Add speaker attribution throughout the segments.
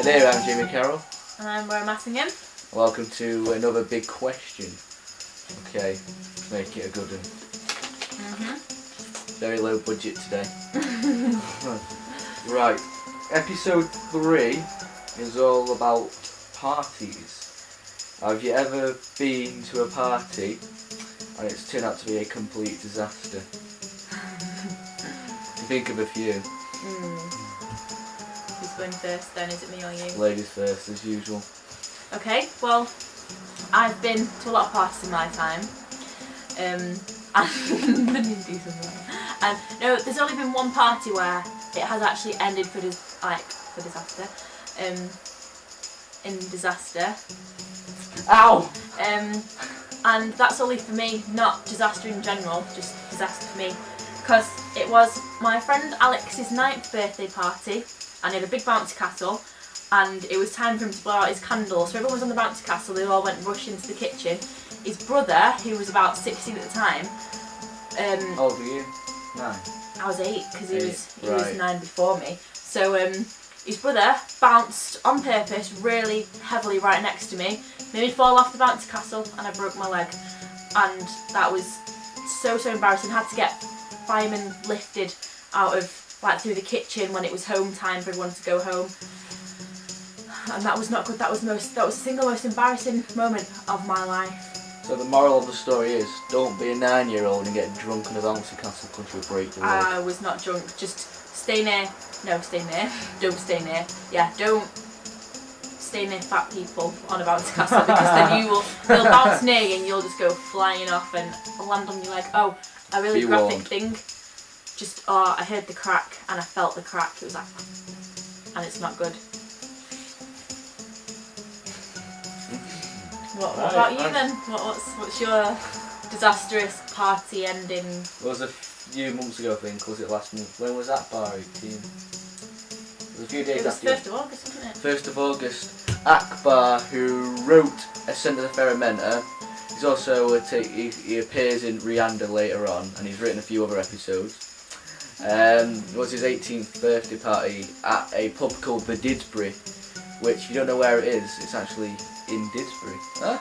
Speaker 1: Hey, I'm Jaime Carroll.
Speaker 2: And I'm Massingham.
Speaker 1: Welcome to another big question. Okay, make it a good one. Very low budget today. Right, episode 3 is all about parties. Have you ever been to a party and it's turned out to be a complete disaster? Think of a few.
Speaker 2: Who's going first then? Is it me or you?
Speaker 1: Ladies first, as usual.
Speaker 2: Okay, well, I've been to a lot of parties in my time. And no, there's only been one party where it has actually ended for disaster. In disaster.
Speaker 1: Ow!
Speaker 2: And that's only for me, not disaster in general, just disaster for me. Because it was my friend Alex's 9th birthday party, and he had a big bouncy castle, and it was time for him to blow out his candles. So everyone was on the bouncy castle, they all went rushing into the kitchen. His brother, who was about 16 at the time...
Speaker 1: How old were you? 9?
Speaker 2: I was 8, because he was 9 before me. So his brother bounced on purpose really heavily right next to me, made me fall off the bouncy castle, and I broke my leg. And that was so embarrassing. I had to get firemen lifted out of, through the kitchen when it was home time for everyone to go home. And that was not good. That was the single most embarrassing moment of my life.
Speaker 1: So the moral of the story is, don't be a 9-year-old and get drunk in a bouncy castle because you'll break your leg.
Speaker 2: I was not drunk, just stay near, don't stay near, don't stay near fat people on a bouncy castle, because then they'll bounce near you and you'll just go flying off and land on your leg. Oh, a really graphic thing, I heard the crack and I felt the crack, it was like, and it's not good. What about you then? What's your disastrous party ending?
Speaker 1: It was a few months ago, I think. Was it last month? When was that party? It was a few days after.
Speaker 2: It was 1st of August, wasn't it?
Speaker 1: 1st of August. Akbar, who wrote Ascent of the Ferramenta, he's also he appears in Rianda later on, and he's written a few other episodes. It was his 18th birthday party at a pub called the Didsbury, which you don't know where it is. It's actually in Didsbury. Huh?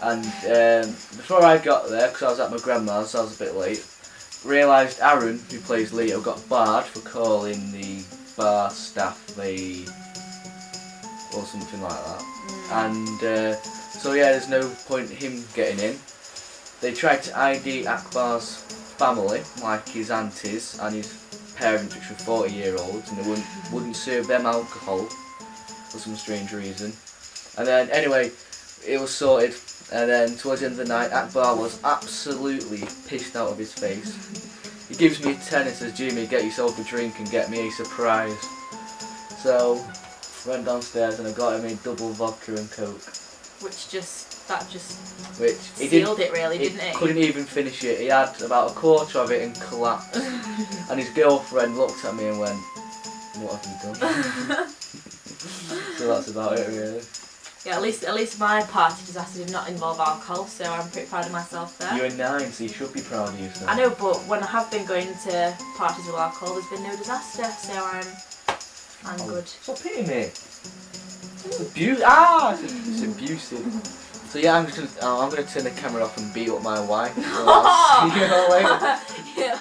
Speaker 1: And before I got there, because I was at my grandma's, so I was a bit late, realised Aaron, who plays Leo, got barred for calling the bar staff or something like that. And so yeah, there's no point him getting in. They tried to ID Akbar's family, like his aunties and his parents, which were 40-year-olds, and they wouldn't serve them alcohol for some strange reason. And then, anyway, it was sorted, and then towards the end of the night, Akbar was absolutely pissed out of his face. He gives me a 10 and says, "Jimmy, get yourself a drink and get me a surprise." So, went downstairs and I got him a double vodka and coke.
Speaker 2: Which
Speaker 1: sealed
Speaker 2: it really, didn't it?
Speaker 1: Couldn't even finish it. He had about a quarter of it and collapsed. And his girlfriend looked at me and went, "What have you done?" So that's about it, really.
Speaker 2: Yeah, at least my party disaster did not involve alcohol, so I'm pretty proud of myself there.
Speaker 1: You're 9, so you should be proud of yourself.
Speaker 2: I know, but when I have been going to parties with alcohol, there's been no disaster, so I'm good.
Speaker 1: Stop hitting me. It's abusive. It's abusive. So yeah, I'm gonna turn the camera off and beat up my wife. So I'll see you all later.
Speaker 2: Yeah.